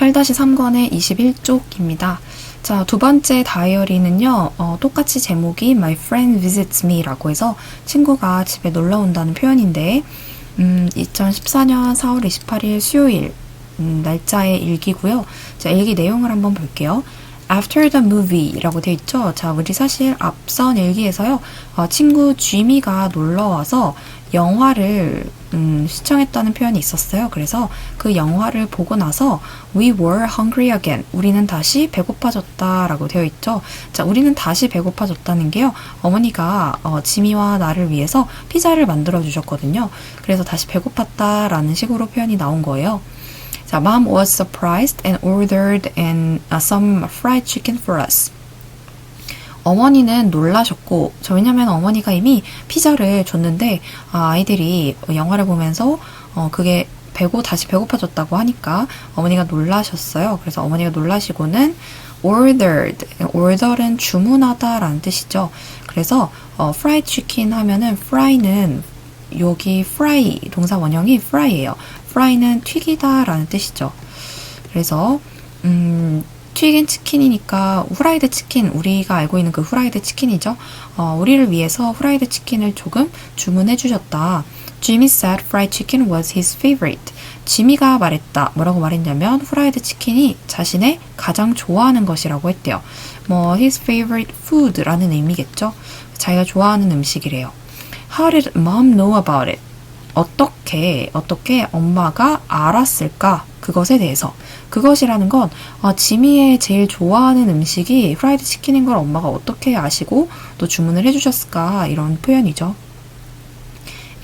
8-3권의 21쪽입니다. 자, 두 번째 다이어리는요, 똑같이 제목이 My friend visits me 라고 해서 친구가 집에 놀러 온다는 표현인데, 2014년 4월 28일 수요일, 날짜의 일기고요. 자, 일기 내용을 한번 볼게요. After the movie 라고 되어 있죠. 자, 우리 사실 앞선 일기에서요, 친구 쥐미가 놀러 와서 영화를 시청했다는 표현이 있었어요. 그래서 그 영화를 보고 나서 We were hungry again. 우리는 다시 배고파졌다 라고 되어 있죠. 자, 우리는 다시 배고파졌다는 게요. 어머니가 지미와 나를 위해서 피자를 만들어 주셨거든요. 그래서 다시 배고팠다 라는 식으로 표현이 나온 거예요. 자, Mom was surprised and ordered some fried chicken for us. 어머니는 놀라셨고, 왜냐면 어머니가 이미 피자를 줬는데, 아이들이 영화를 보면서, 그게 다시 배고파졌다고 하니까 어머니가 놀라셨어요. 그래서 어머니가 놀라시고는 order은 주문하다 라는 뜻이죠. 그래서, fried chicken 하면은 fry는 여기 fry, 동사 원형이 fry예요. fry는 튀기다 라는 뜻이죠. 그래서, 튀긴 치킨이니까 후라이드 치킨, 우리가 알고 있는 그 후라이드 치킨이죠. 우리를 위해서 후라이드 치킨을 조금 주문해 주셨다. Jimmy said fried chicken was his favorite. 지미가 말했다. 뭐라고 말했냐면 후라이드 치킨이 자신의 가장 좋아하는 것이라고 했대요. his favorite food라는 의미겠죠. 자기가 좋아하는 음식이래요. How did mom know about it? 어떻게 엄마가 알았을까? 그것에 대해서. 그것이라는 건 지미의 제일 좋아하는 음식이 프라이드 치킨인 걸 엄마가 어떻게 아시고 또 주문을 해주셨을까? 이런 표현이죠.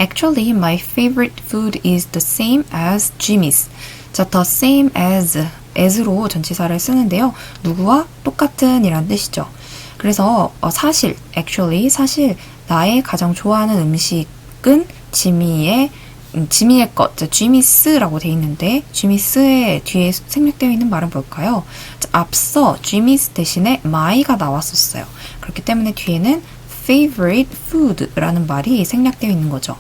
Actually, my favorite food is the same as Jimmy's. 자, the same as로 전치사를 쓰는데요. 누구와 똑같은 이란 뜻이죠. 그래서 사실 나의 가장 좋아하는 음식은 지미의 것, 지미스라고 돼 있는데 지미스의 뒤에 생략되어 있는 말은 뭘까요? 앞서 지미스 대신에 my가 나왔었어요. 그렇기 때문에 뒤에는 favorite food라는 말이 생략되어 있는 거죠.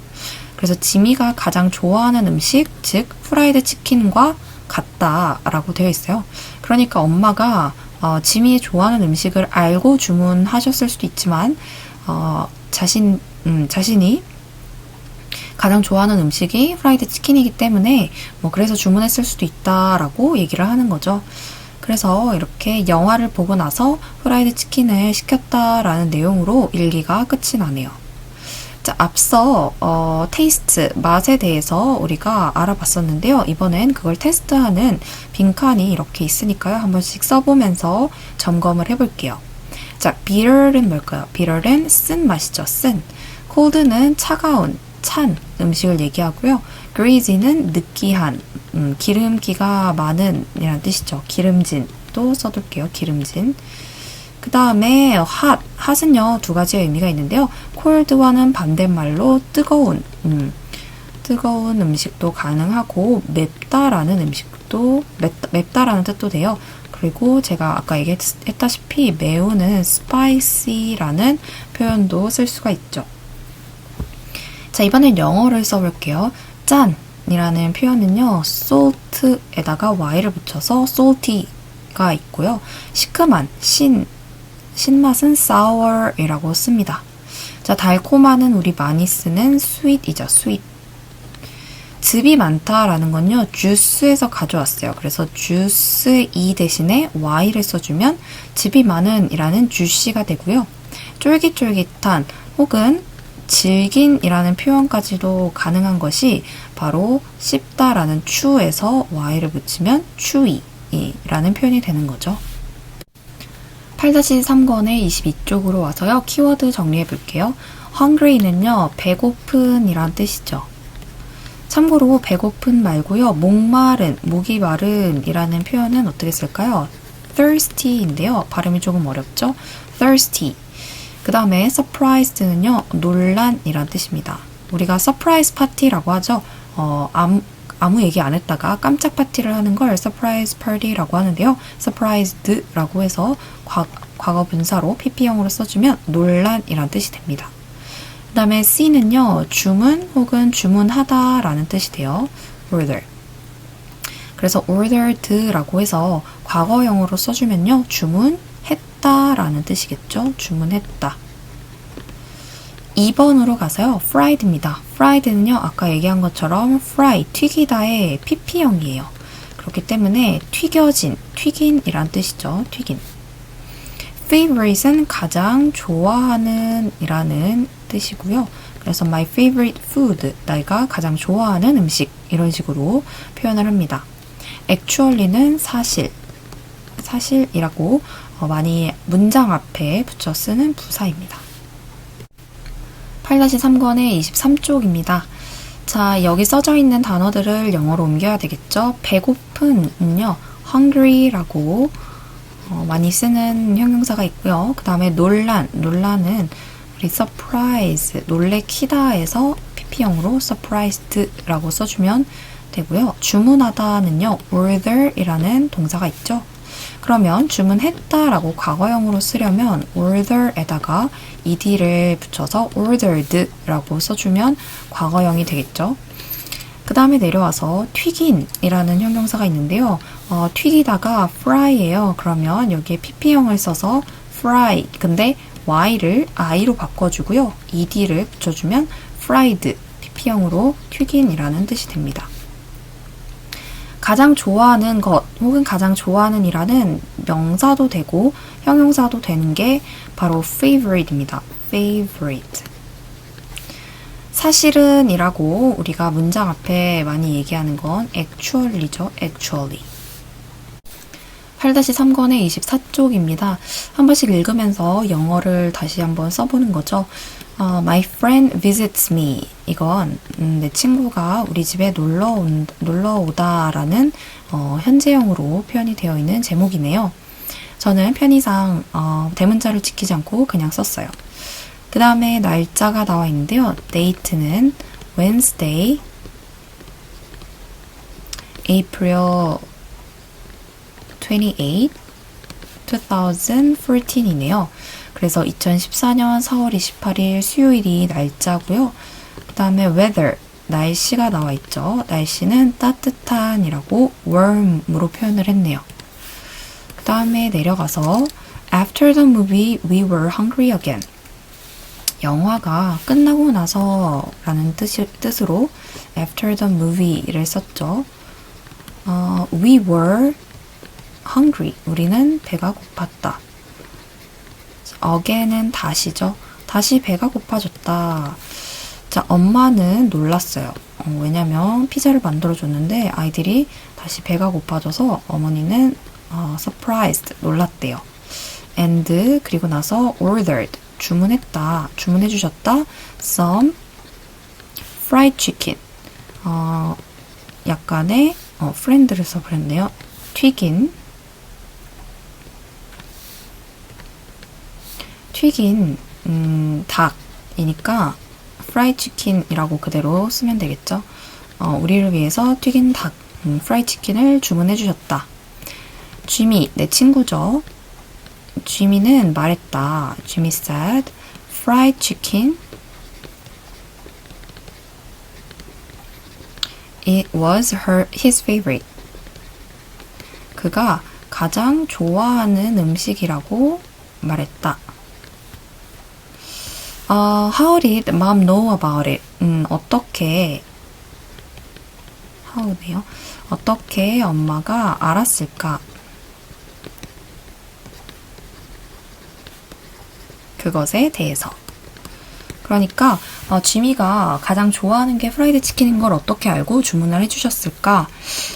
그래서 지미가 가장 좋아하는 음식, 즉 프라이드 치킨과 같다라고 되어 있어요. 그러니까 엄마가 지미의 좋아하는 음식을 알고 주문하셨을 수도 있지만 자신이 가장 좋아하는 음식이 프라이드 치킨이기 때문에 그래서 주문했을 수도 있다라고 얘기를 하는 거죠. 그래서 이렇게 영화를 보고 나서 프라이드 치킨을 시켰다라는 내용으로 일기가 끝이 나네요. 자, 앞서 테이스트, 맛에 대해서 우리가 알아봤었는데요. 이번엔 그걸 테스트하는 빈칸이 이렇게 있으니까요. 한 번씩 써보면서 점검을 해볼게요. 자, bitter는 뭘까요? bitter는 쓴 맛이죠. 쓴. cold는 차가운, 찬 음식을 얘기하고요. greasy는 느끼한, 기름기가 많은 이란 뜻이죠. 기름진 또 써둘게요. 기름진. 그 다음에 hot은요 두 가지의 의미가 있는데요. cold와는 반대말로 뜨거운 음식도 가능하고 맵다라는 음식도 맵다라는 뜻도 돼요. 그리고 제가 아까 얘기했다시피 매우는 spicy라는 표현도 쓸 수가 있죠. 자, 이번엔 영어를 써볼게요. 짠이라는 표현은요, salt에다가 y를 붙여서 salty가 있고요. 시큼한, 신맛은 sour이라고 씁니다. 자, 달콤한은 우리 많이 쓰는 sweet이죠, sweet. 즙이 많다라는 건요, 주스에서 가져왔어요. 그래서 주스의 e 대신에 y를 써주면 즙이 많은 이라는 juicy가 되고요. 쫄깃쫄깃한 혹은 질긴이라는 표현까지도 가능한 것이 바로 씹다라는 chew에서 y를 붙이면 chewy라는 표현이 되는 거죠. 8-3권의 22쪽으로 와서요. 키워드 정리해 볼게요. hungry는요. 배고픈 이란 뜻이죠. 참고로 배고픈 말고요. 목이 마른 이라는 표현은 어떻게 쓸까요? thirsty인데요. 발음이 조금 어렵죠? thirsty. 그 다음에 surprised는요. 논란이란 뜻입니다. 우리가 surprise party라고 하죠. 아무 얘기 안 했다가 깜짝 파티를 하는 걸 surprise party라고 하는데요. surprised라고 해서 과거 분사로 pp형으로 써주면 논란이란 뜻이 됩니다. 그 다음에 C는요. 주문 혹은 주문하다 라는 뜻이 돼요. order. 그래서 ordered라고 해서 과거형으로 써주면요. 주문했다라는 뜻이겠죠. 주문했다. 2번으로 가서요. fried입니다. fried는요. 아까 얘기한 것처럼 fry, 튀기다의 pp형이에요. 그렇기 때문에 튀긴이란 뜻이죠. 튀긴. favorite은 가장 좋아하는 이라는 뜻이고요. 그래서 my favorite food, 내가 가장 좋아하는 음식 이런 식으로 표현을 합니다. actually는 사실이라고 많이 문장 앞에 붙여 쓰는 부사입니다. 8-3권의 23쪽입니다. 자, 여기 써져 있는 단어들을 영어로 옮겨야 되겠죠. 배고픈은요, hungry라고 많이 쓰는 형용사가 있고요. 그 다음에 논란은 우리 surprise, 놀래키다에서 pp형으로 surprised라고 써주면 되고요. 주문하다는요, order이라는 동사가 있죠. 그러면 주문했다라고 과거형으로 쓰려면 order에다가 ed를 붙여서 ordered라고 써주면 과거형이 되겠죠. 그 다음에 내려와서 튀긴이라는 형용사가 있는데요. 튀기다가 fry예요. 그러면 여기에 pp형을 써서 fry, 근데 y를 i로 바꿔주고요. ed를 붙여주면 fried, pp형으로 튀긴이라는 뜻이 됩니다. 가장 좋아하는 것 혹은 가장 좋아하는 이라는 명사도 되고 형용사도 되는 게 바로 favorite입니다. favorite. 사실은 이라고 우리가 문장 앞에 많이 얘기하는 건 actually죠. actually. 8-3권의 24쪽입니다. 한 번씩 읽으면서 영어를 다시 한번 써보는 거죠. My friend visits me. 이건 내 친구가 우리 집에 놀러 오다라는 현재형으로 표현이 되어 있는 제목이네요. 저는 편의상 대문자를 지키지 않고 그냥 썼어요. 그 다음에 날짜가 나와 있는데요. date는 Wednesday, April 28, 2014이네요. 그래서 2014년 4월 28일 수요일이 날짜고요. 그 다음에 weather, 날씨가 나와 있죠. 날씨는 따뜻한이라고 warm으로 표현을 했네요. 그 다음에 내려가서 After the movie, we were hungry again. 영화가 끝나고 나서 라는 뜻으로 After the movie를 썼죠. We were hungry. 우리는 배가 고팠다. again은 다시죠. 다시 배가 고파졌다. 자, 엄마는 놀랐어요. 왜냐면 피자를 만들어줬는데 아이들이 다시 배가 고파져서 어머니는 surprised, 놀랐대요. and 그리고 나서 ordered, 주문했다, 주문해주셨다. some fried chicken, 약간의 friend를 써버렸네요. 튀긴 닭이니까 프라이 치킨이라고 그대로 쓰면 되겠죠. 우리를 위해서 튀긴 닭, 프라이 치킨을 주문해 주셨다. 지미, 내 친구죠. 지미는 말했다. 지미 said, fried chicken, it was his favorite. 그가 가장 좋아하는 음식이라고 말했다. How did mom know about it? 어떻게 how네요. 어떻게 엄마가 알았을까? 그것에 대해서. 그러니까 지미가 가장 좋아하는 게 프라이드 치킨인 걸 어떻게 알고 주문을 해주셨을까?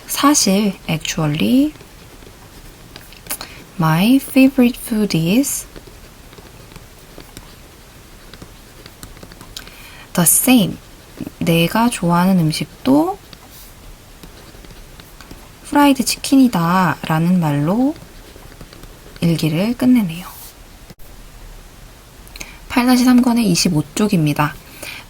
사실 actually my favorite food is the same. 내가 좋아하는 음식도 프라이드 치킨이다 라는 말로 일기를 끝내네요. 8-3권의 25쪽입니다.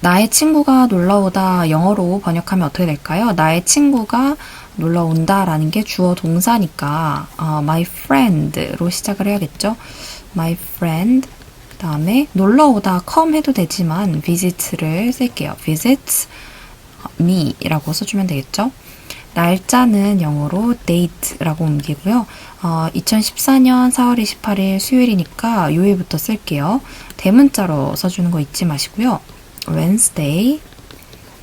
나의 친구가 놀러오다 영어로 번역하면 어떻게 될까요? 나의 친구가 놀러온다 라는 게 주어 동사니까 my friend로 시작을 해야겠죠. my friend, 그 다음에 놀러오다 come 해도 되지만 visit를 쓸게요. visit me 라고 써주면 되겠죠. 날짜는 영어로 date라고 옮기고요. 2014년 4월 28일 수요일이니까 요일부터 쓸게요. 대문자로 써주는 거 잊지 마시고요. Wednesday,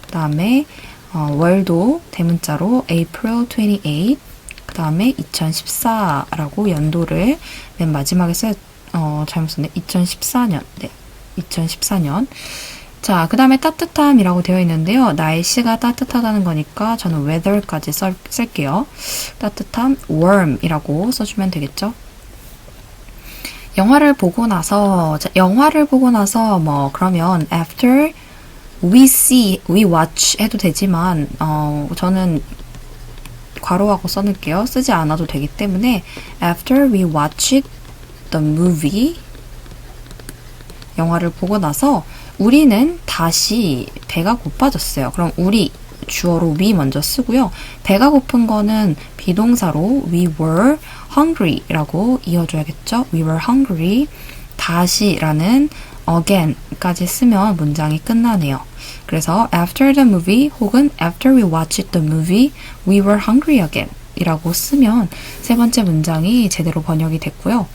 그 다음에 월도 대문자로 April 28, 그 다음에 2014라고 연도를 맨 마지막에 잘못 썼네. 2014년. 네, 2014년. 자, 그 다음에 따뜻함이라고 되어 있는데요. 날씨가 따뜻하다는 거니까 저는 weather까지 쓸게요. 따뜻함, warm이라고 써주면 되겠죠. 영화를 보고 나서 뭐 그러면 after we watch 해도 되지만 저는 괄호하고 써놓을게요. 쓰지 않아도 되기 때문에 after we watched the movie, 영화를 보고 나서 우리는 다시 배가 고파졌어요. 그럼 우리 주어로 we 먼저 쓰고요. 배가 고픈 거는 비동사로 we were hungry라고 이어줘야겠죠. We were hungry. 다시라는 again까지 쓰면 문장이 끝나네요. 그래서 after the movie 혹은 after we watched the movie, we were hungry again 이라고 쓰면 세 번째 문장이 제대로 번역이 됐고요.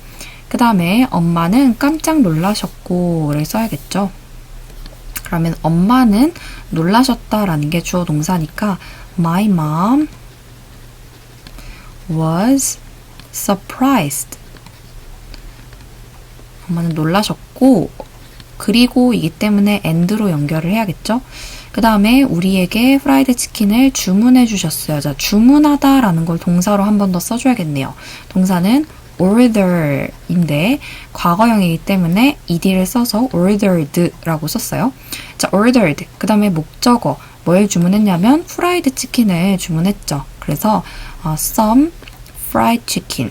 그 다음에 엄마는 깜짝 놀라셨고를 써야겠죠. 그러면 엄마는 놀라셨다라는 게 주어 동사니까 My mom was surprised. 엄마는 놀라셨고 그리고 이기 때문에 and로 연결을 해야겠죠. 그 다음에 우리에게 프라이드 치킨을 주문해 주셨어요. 자, 주문하다라는 걸 동사로 한 번 더 써줘야겠네요. 동사는 order인데 과거형이기 때문에 ed를 써서 ordered라고 썼어요. 자, ordered. 그 다음에 목적어. 뭘 주문했냐면 프라이드 치킨을 주문했죠. 그래서 some fried chicken.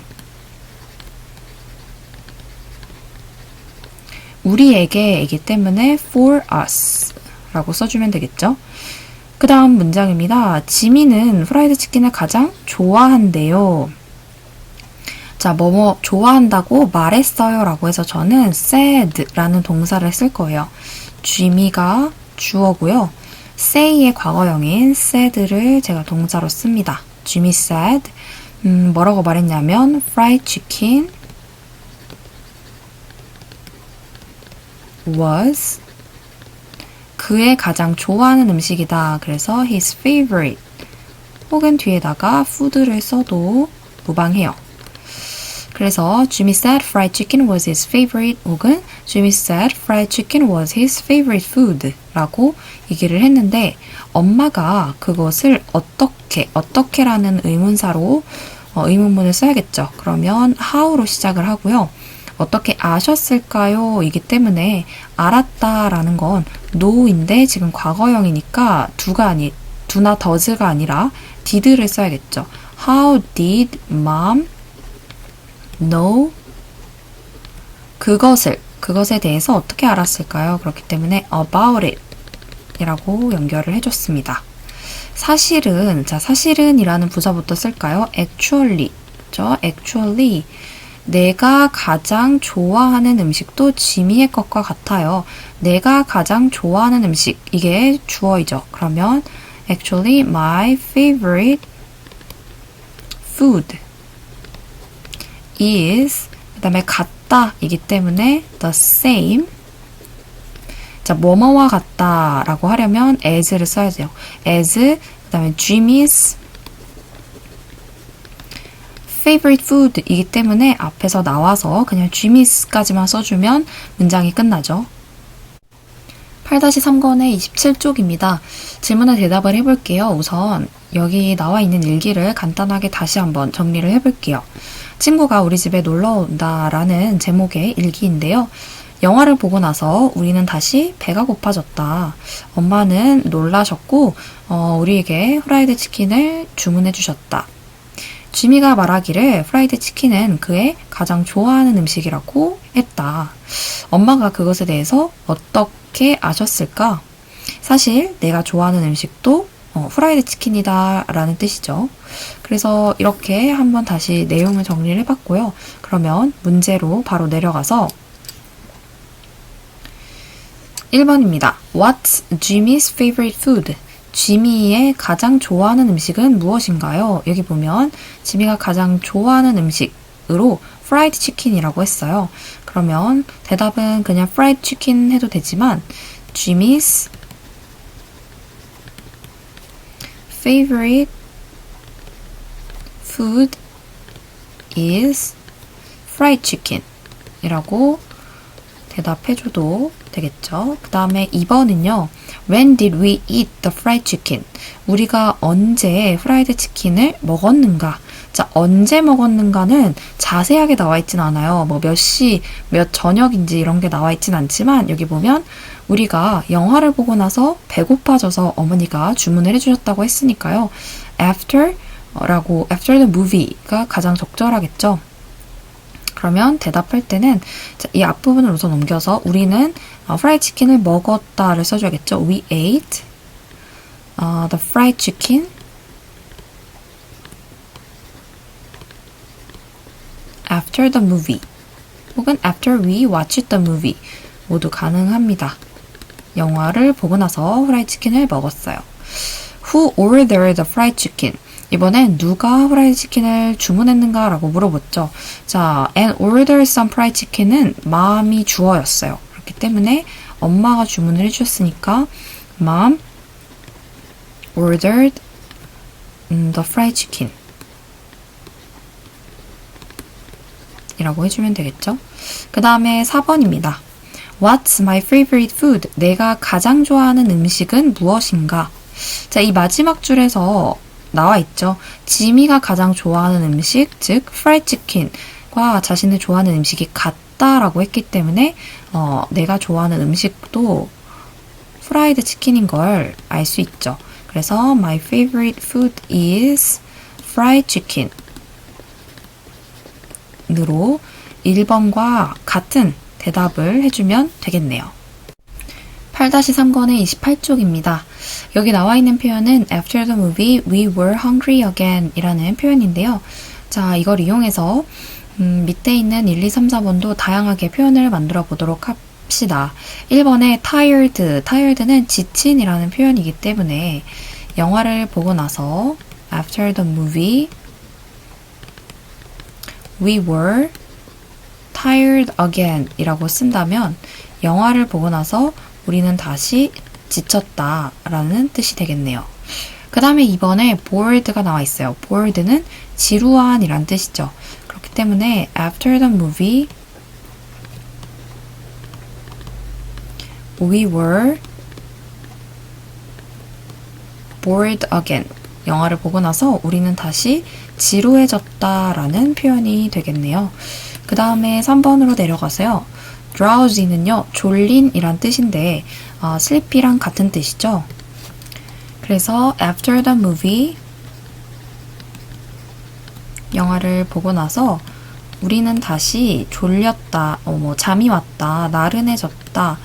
우리에게이기 때문에 for us 라고 써주면 되겠죠. 그 다음 문장입니다. 지미는 프라이드 치킨을 가장 좋아한대요. 자, 뭐뭐 좋아한다고 말했어요 라고 해서 저는 said 라는 동사를 쓸 거예요. 지미가 주어고요. say의 과거형인 said를 제가 동사로 씁니다. 지미 said 뭐라고 말했냐면 fried chicken was 그의 가장 좋아하는 음식이다. 그래서 his favorite 혹은 뒤에다가 food를 써도 무방해요. 그래서 Jimmy said fried chicken was his favorite 혹은 Jimmy said fried chicken was his favorite food 라고 얘기를 했는데 엄마가 그것을 어떻게라는 의문사로 의문문을 써야겠죠. 그러면 how로 시작을 하고요. 어떻게 아셨을까요? 이기 때문에 알았다라는 건 know인데 지금 과거형이니까 do나 does가 아니라 did를 써야겠죠. How did mom know 그것에 대해서 어떻게 알았을까요? 그렇기 때문에 about it 이라고 연결을 해줬습니다. 사실은이라는 부사부터 쓸까요? actually 내가 가장 좋아하는 음식도 지미의 것과 같아요. 내가 가장 좋아하는 음식, 이게 주어이죠. 그러면 actually my favorite food is 그 다음에 같다 이기 때문에 the same. 자, 뭐뭐와 같다라고 하려면 as를 써야 돼요. as 그 다음에 Jimmy's favorite food이기 때문에 앞에서 나와서 그냥 Jimmy's까지만 써주면 문장이 끝나죠. 8-3권의 27쪽입니다. 질문에 대답을 해볼게요. 우선 여기 나와 있는 일기를 간단하게 다시 한번 정리를 해볼게요. 친구가 우리 집에 놀러 온다라는 제목의 일기인데요. 영화를 보고 나서 우리는 다시 배가 고파졌다. 엄마는 놀라셨고 우리에게 프라이드 치킨을 주문해 주셨다. 지미가 말하기를 프라이드 치킨은 그의 가장 좋아하는 음식이라고 했다. 엄마가 그것에 대해서 어떻게 아셨을까? 사실 내가 좋아하는 음식도 프라이드 치킨이다 라는 뜻이죠. 그래서 이렇게 한번 다시 내용을 정리를 해봤고요. 그러면 문제로 바로 내려가서 1번입니다. What's Jimmy's favorite food? 지미의 가장 좋아하는 음식은 무엇인가요? 여기 보면 지미가 가장 좋아하는 음식으로 프라이드 치킨이라고 했어요. 그러면 대답은 그냥 프라이드 치킨 해도 되지만 Jimmy's favorite food is fried chicken 이라고 대답해줘도 되겠죠. 그 다음에 2번은요. When did we eat the fried chicken? 우리가 언제 프라이드 치킨을 먹었는가? 자, 언제 먹었는가는 자세하게 나와 있진 않아요. 뭐 몇 시, 몇 저녁인지 이런 게 나와 있진 않지만 여기 보면 우리가 영화를 보고 나서 배고파져서 어머니가 주문을 해주셨다고 했으니까요. after the movie가 가장 적절하겠죠. 그러면 대답할 때는 이 앞부분을 우선 넘겨서 우리는 프라이드 치킨을 먹었다를 써줘야겠죠. We ate the fried chicken after the movie 혹은 after we watched the movie 모두 가능합니다. 영화를 보고 나서 프라이드 치킨을 먹었어요. Who ordered the fried chicken? 이번엔 누가 프라이드 치킨을 주문했는가 라고 물어봤죠. 자, and order some fried chicken은 mom이 주어였어요. 그렇기 때문에 엄마가 주문을 해주셨으니까 mom ordered the fried chicken 이라고 해주면 되겠죠. 그 다음에 4번입니다. What's my favorite food? 내가 가장 좋아하는 음식은 무엇인가? 자, 이 마지막 줄에서 나와 있죠. 지미가 가장 좋아하는 음식, 즉 프라이드 치킨과 자신을 좋아하는 음식이 같다라고 했기 때문에 내가 좋아하는 음식도 프라이드 치킨인 걸 알 수 있죠. 그래서 my favorite food is fried chicken 으로 1번과 같은 대답을 해주면 되겠네요. 8-3번의 28쪽입니다. 여기 나와 있는 표현은 After the movie, we were hungry again 이라는 표현인데요. 자, 이걸 이용해서 밑에 있는 1, 2, 3, 4번도 다양하게 표현을 만들어 보도록 합시다. 1번에 tired는 지친이라는 표현이기 때문에 영화를 보고 나서 After the movie, we were tired again 이라고 쓴다면 영화를 보고 나서 우리는 다시 지쳤다 라는 뜻이 되겠네요. 그 다음에 2번에 bored가 나와 있어요. bored는 지루한 이란 뜻이죠. 그렇기 때문에 after the movie we were bored again. 영화를 보고 나서 우리는 다시 지루해졌다 라는 표현이 되겠네요. 그 다음에 3번으로 내려가서요. drowsy는요, 졸린 이란 뜻인데 sleepy랑 같은 뜻이죠. 그래서 after the movie 영화를 보고 나서 우리는 다시 졸렸다, 잠이 왔다, 나른해졌다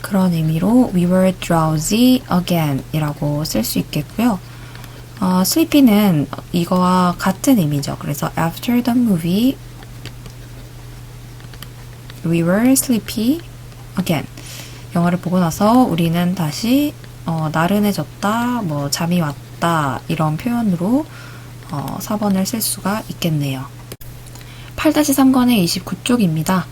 그런 의미로 we were drowsy again 이라고 쓸 수 있겠고요. sleepy는 이거와 같은 의미죠. 그래서 after the movie we were sleepy again. 영화를 보고 나서 우리는 다시 나른해졌다, 잠이 왔다 이런 표현으로 4번을 쓸 수가 있겠네요. 8-3번의 29쪽입니다.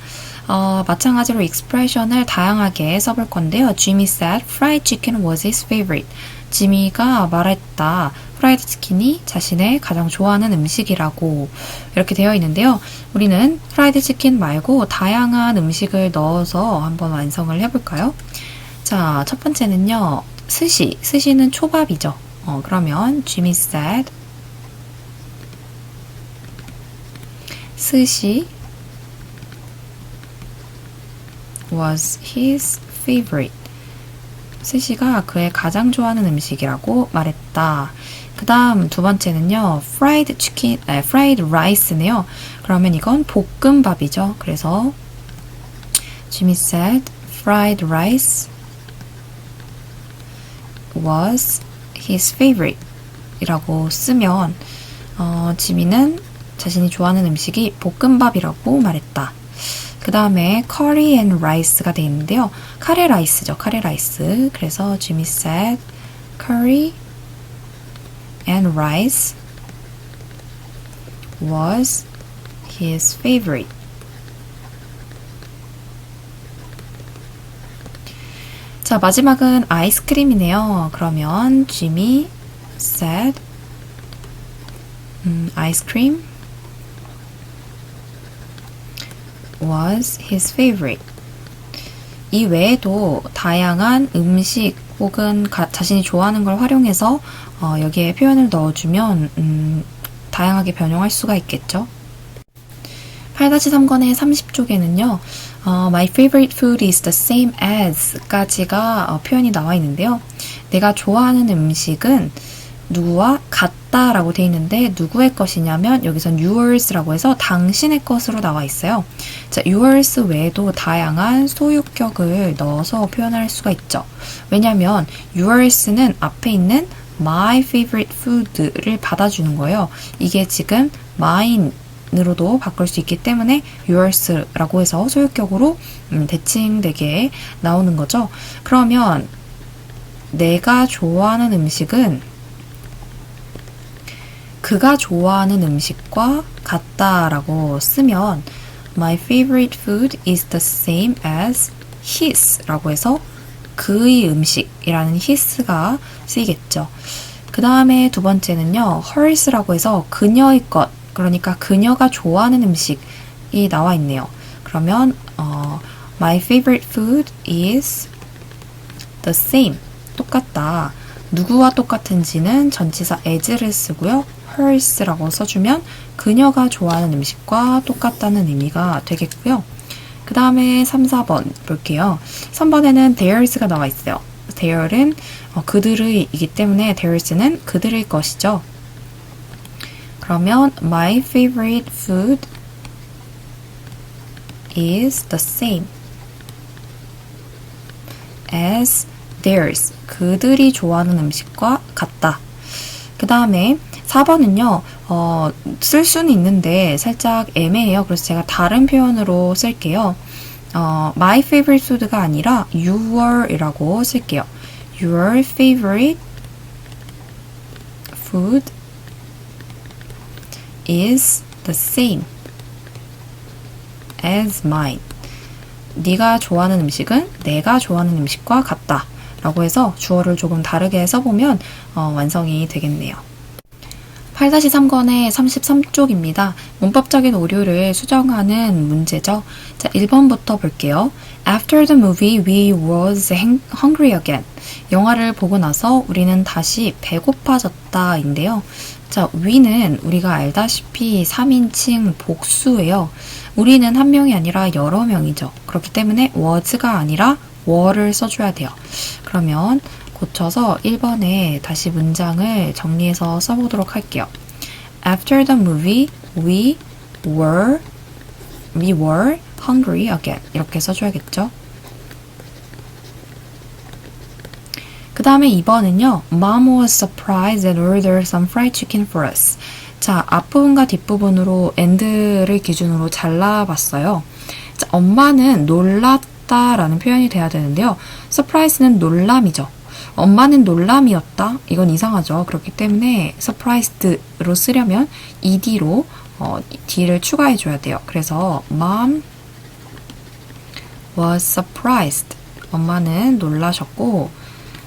마찬가지로 expression을 다양하게 써볼 건데요. Jimmy said fried chicken was his favorite. 지미가 말했다. 프라이드 치킨이 자신의 가장 좋아하는 음식이라고 이렇게 되어 있는데요. 우리는 프라이드 치킨 말고 다양한 음식을 넣어서 한번 완성을 해볼까요? 자, 첫 번째는요. 스시는 초밥이죠. 그러면 Jimmy said 스시 was his favorite. 스시가 그의 가장 좋아하는 음식이라고 말했다. 그 다음 두 번째는요. fried rice네요. 그러면 이건 볶음밥이죠. 그래서 Jimmy said fried rice was his favorite 이라고 쓰면 지미는 자신이 좋아하는 음식이 볶음밥이라고 말했다. 그 다음에 curry and rice가 되어 있는데요. 카레 라이스죠. 카레 라이스. 그래서 Jimmy said curry and rice was his favorite. 자, 마지막은 아이스크림이네요. 그러면 Jimmy said ice cream was his favorite. 이 외에도 다양한 음식 혹은 자신이 좋아하는 걸 활용해서 여기에 표현을 넣어주면 다양하게 변형할 수가 있겠죠. 8-3권의 30쪽에는요. My favorite food is the same as 까지가 표현이 나와 있는데요. 내가 좋아하는 음식은 누구와 같다라고 되어 있는데 누구의 것이냐면 여기선 yours라고 해서 당신의 것으로 나와 있어요. 자, yours 외에도 다양한 소유격을 넣어서 표현할 수가 있죠. 왜냐하면 yours는 앞에 있는 my favorite food를 받아주는 거예요. 이게 지금 mine으로도 바꿀 수 있기 때문에 yours라고 해서 소유격으로 대칭되게 나오는 거죠. 그러면 내가 좋아하는 음식은 그가 좋아하는 음식과 같다라고 쓰면 My favorite food is the same as his 라고 해서 그의 음식이라는 his가 쓰이겠죠. 그 다음에 두 번째는요. hers라고 해서 그녀의 것, 그러니까 그녀가 좋아하는 음식이 나와 있네요. 그러면 My favorite food is the same, 똑같다. 누구와 똑같은지는 전치사 as를 쓰고요. hers라고 써주면 그녀가 좋아하는 음식과 똑같다는 의미가 되겠고요. 그 다음에 3, 4번 볼게요. 3번에는 theirs가 나와 있어요. their은 그들의 이기 때문에 theirs는 그들의 것이죠. 그러면 my favorite food is the same as theirs. 그들이 좋아하는 음식과 같다. 그 다음에 4번은요, 쓸 수는 있는데 살짝 애매해요. 그래서 제가 다른 표현으로 쓸게요. My favorite food가 아니라 your이라고 쓸게요. Your favorite food is the same as mine. 네가 좋아하는 음식은 내가 좋아하는 음식과 같다. 라고 해서 주어를 조금 다르게 써보면 완성이 되겠네요. 8-3권의 33쪽입니다. 문법적인 오류를 수정하는 문제죠. 자, 1번부터 볼게요. After the movie, we was hungry again. 영화를 보고 나서 우리는 다시 배고파졌다 인데요. 자, we는 우리가 알다시피 3인칭 복수예요. 우리는 한 명이 아니라 여러 명이죠. 그렇기 때문에 was가 아니라 were를 써줘야 돼요. 그러면 고쳐서 1번에 다시 문장을 정리해서 써보도록 할게요. After the movie, we were hungry again. 이렇게 써줘야겠죠. 그 다음에 2번은요. Mom was surprised and ordered some fried chicken for us. 자, 앞부분과 뒷부분으로 and를 기준으로 잘라봤어요. 자, 엄마는 놀랐다라는 표현이 돼야 되는데요. surprise는 놀람이죠. 엄마는 놀람이었다? 이건 이상하죠. 그렇기 때문에 surprised로 쓰려면 ed로 d를 추가해줘야 돼요. 그래서 mom was surprised. 엄마는 놀라셨고,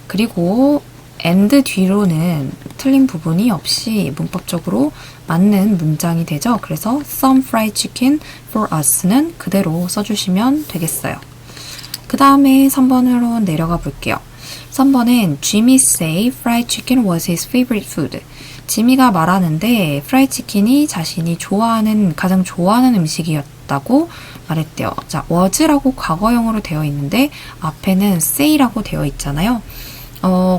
그리고 and 뒤로는 틀린 부분이 없이 문법적으로 맞는 문장이 되죠. 그래서 some fried chicken for us는 그대로 써주시면 되겠어요. 그 다음에 3번으로 내려가 볼게요. 3번은 Jimmy say fried chicken was his favorite food. 지미가 말하는데 프라이드 치킨이 자신이 가장 좋아하는 음식이었다고 말했대요. 자, was라고 과거형으로 되어 있는데 앞에는 say라고 되어 있잖아요.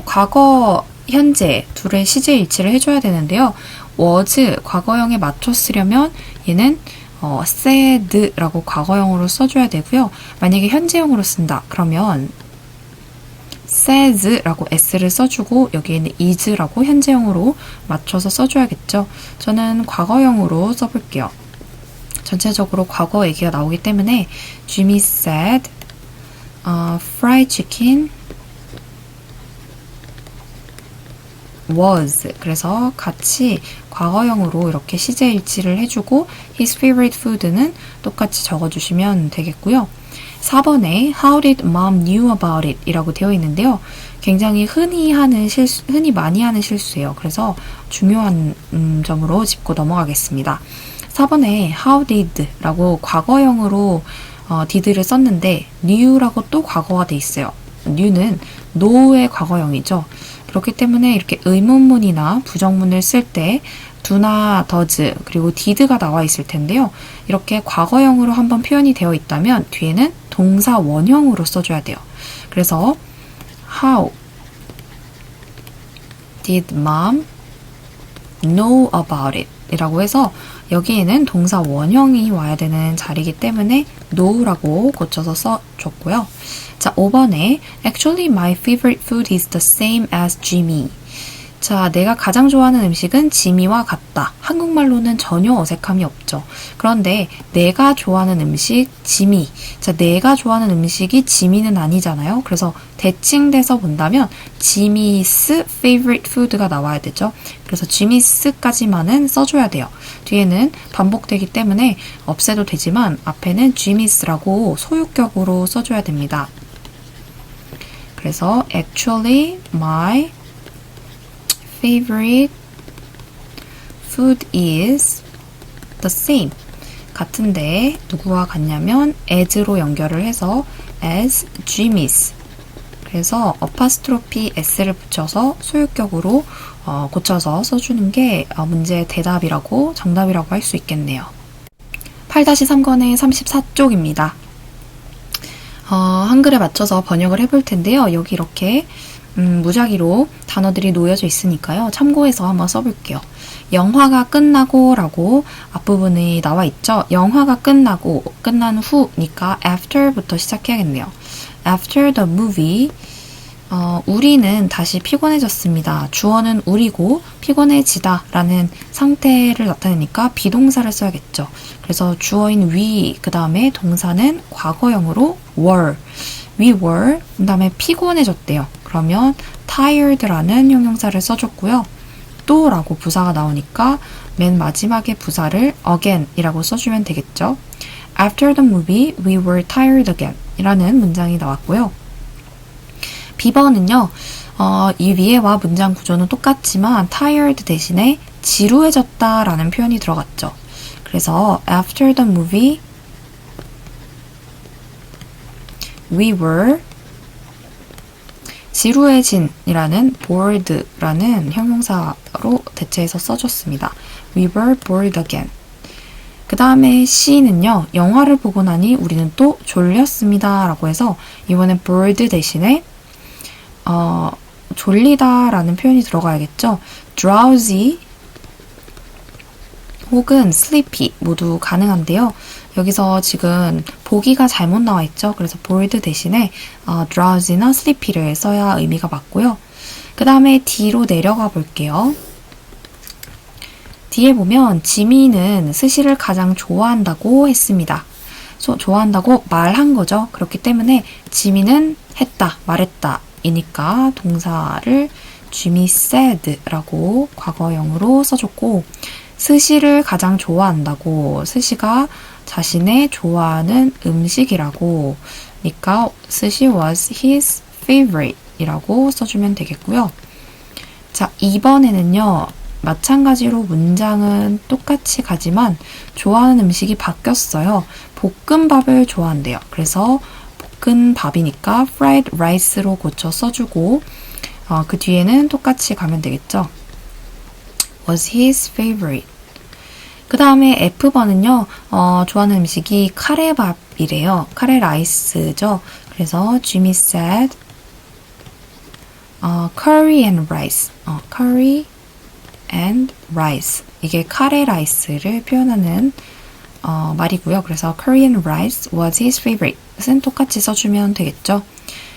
과거, 현재 둘의 시제 일치를 해줘야 되는데요. was 과거형에 맞춰 쓰려면 얘는 said라고 과거형으로 써줘야 되고요. 만약에 현재형으로 쓴다. 그러면 says라고 s를 써주고 여기에는 is라고 현재형으로 맞춰서 써줘야겠죠. 저는 과거형으로 써볼게요. 전체적으로 과거 얘기가 나오기 때문에 Jimmy said fried chicken was. 그래서 같이 과거형으로 이렇게 시제 일치를 해주고 his favorite food는 똑같이 적어주시면 되겠고요. 4번에 How did mom knew about it? 이라고 되어 있는데요. 굉장히 흔히 많이 하는 실수예요. 그래서 중요한 점으로 짚고 넘어가겠습니다. 4번에 How did? 라고 과거형으로 did를 썼는데 knew라고 또 과거가 돼 있어요. knew는 know의 과거형이죠. 그렇기 때문에 이렇게 의문문이나 부정문을 쓸 때 do나 does 그리고 did가 나와 있을 텐데요. 이렇게 과거형으로 한번 표현이 되어 있다면 뒤에는 동사 원형으로 써줘야 돼요. 그래서 How did mom know about it? 이라고 해서 여기에는 동사 원형이 와야 되는 자리이기 때문에 know라고 고쳐서 써줬고요. 자, 5번에 Actually my favorite food is the same as Jimmy. 자, 내가 가장 좋아하는 음식은 지미와 같다. 한국말로는 전혀 어색함이 없죠. 그런데 내가 좋아하는 음식, 지미. 자, 내가 좋아하는 음식이 지미는 아니잖아요. 그래서 대칭돼서 본다면 지미's favorite food가 나와야 되죠. 그래서 지미스까지만은 써줘야 돼요. 뒤에는 반복되기 때문에 없애도 되지만 앞에는 지미스라고 소유격으로 써줘야 됩니다. 그래서 actually my favorite food is the same. 같은데 누구와 같냐면 as로 연결을 해서 as Jimmy's. 그래서 어파스트로피 s를 붙여서 소유격으로 고쳐서 써주는 게 문제의 대답이라고 정답이라고 할 수 있겠네요. 8-3권의 34쪽입니다. 한글에 맞춰서 번역을 해볼 텐데요. 여기 이렇게 무작위로 단어들이 놓여져 있으니까요. 참고해서 한번 써볼게요. 영화가 끝나고 라고 앞부분이 나와 있죠. 영화가 끝나고 끝난 후니까 after부터 시작해야겠네요. After the movie 우리는 다시 피곤해졌습니다. 주어는 우리고 피곤해지다 라는 상태를 나타내니까 비동사를 써야겠죠. 그래서 주어인 we 그 다음에 동사는 과거형으로 were. We were 그 다음에 피곤해졌대요. 그러면 tired라는 형용사를 써줬고요. 또 라고 부사가 나오니까 맨 마지막에 부사를 again 이라고 써주면 되겠죠. After the movie, we were tired again 이라는 문장이 나왔고요. B번은요. 이 위에와 문장 구조는 똑같지만 tired 대신에 지루해졌다 라는 표현이 들어갔죠. 그래서 after the movie, we were 지루해진이라는 bored라는 형용사로 대체해서 써줬습니다. We were bored again. 그 다음에 C는요. 영화를 보고 나니 우리는 또 졸렸습니다 라고 해서 이번엔 bored 대신에 졸리다 라는 표현이 들어가야겠죠. drowsy 혹은 sleepy 모두 가능한데요. 여기서 지금 보기가 잘못 나와 있죠. 그래서 bored 대신에 drowsy나 sleepy를 써야 의미가 맞고요. 그 다음에 D로 내려가 볼게요. D에 보면 지미는 스시를 가장 좋아한다고 했습니다. 좋아한다고 말한 거죠. 그렇기 때문에 지미는 했다, 말했다 이니까 동사를 Jimmy said라고 과거형으로 써줬고 스시를 가장 좋아한다고 스시가 자신의 좋아하는 음식이라고 그러니까 스시 was his favorite 이라고 써주면 되겠고요. 자, 2번에는요. 마찬가지로 문장은 똑같이 가지만 좋아하는 음식이 바뀌었어요. 볶음밥을 좋아한대요. 그래서 볶음밥이니까 fried rice로 고쳐 써주고 그 뒤에는 똑같이 가면 되겠죠. was his favorite. 그 다음에 F번은요. 좋아하는 음식이 카레밥이래요. 카레 라이스죠. 그래서 Jimmy said curry and rice. curry and rice. 이게 카레 라이스를 표현하는 말이고요. 그래서 curry and rice was his favorite. 은 똑같이 써주면 되겠죠.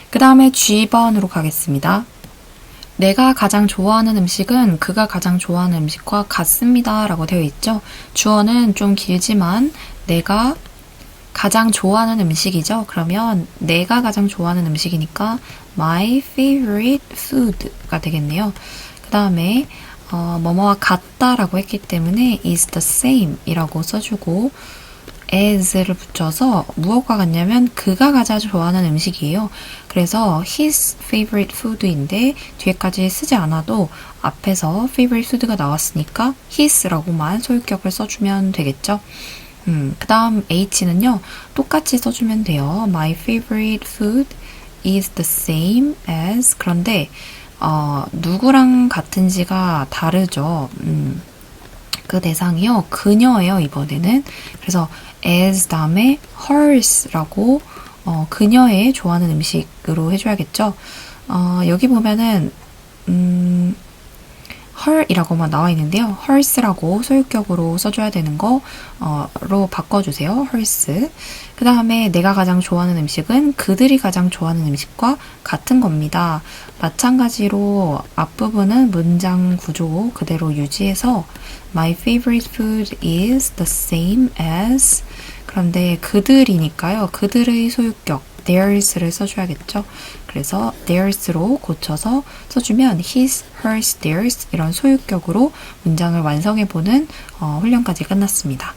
그 다음에 G번으로 가겠습니다. 내가 가장 좋아하는 음식은 그가 가장 좋아하는 음식과 같습니다. 라고 되어 있죠. 주어는 좀 길지만 내가 가장 좋아하는 음식이죠. 그러면 내가 가장 좋아하는 음식이니까 my favorite food가 되겠네요. 그 그 다음에 뭐뭐와 같다라고 했기 때문에 is the same 이라고 써주고 as를 붙여서 무엇과 같냐면 그가 가장 좋아하는 음식이에요. 그래서 his favorite food인데 뒤에까지 쓰지 않아도 앞에서 favorite food가 나왔으니까 his라고만 소유격을 써주면 되겠죠. 그 다음 H는요, 똑같이 써주면 돼요. My favorite food is the same as. 그런데, 누구랑 같은지가 다르죠. 그 대상이요, 그녀예요, 이번에는. 그래서 as 다음에 hers라고, 그녀의 좋아하는 음식으로 해줘야겠죠. 여기 보면은, her이라고만 나와 있는데요. hers라고 소유격으로 써줘야 되는 거로 바꿔주세요. hers. 그 다음에 내가 가장 좋아하는 음식은 그들이 가장 좋아하는 음식과 같은 겁니다. 마찬가지로 앞부분은 문장 구조 그대로 유지해서 My favorite food is the same as. 그런데 그들이니까요. 그들의 소유격 theirs를 써줘야겠죠. 그래서 theirs로 고쳐서 써주면 his, hers, theirs 이런 소유격으로 문장을 완성해보는 훈련까지 끝났습니다.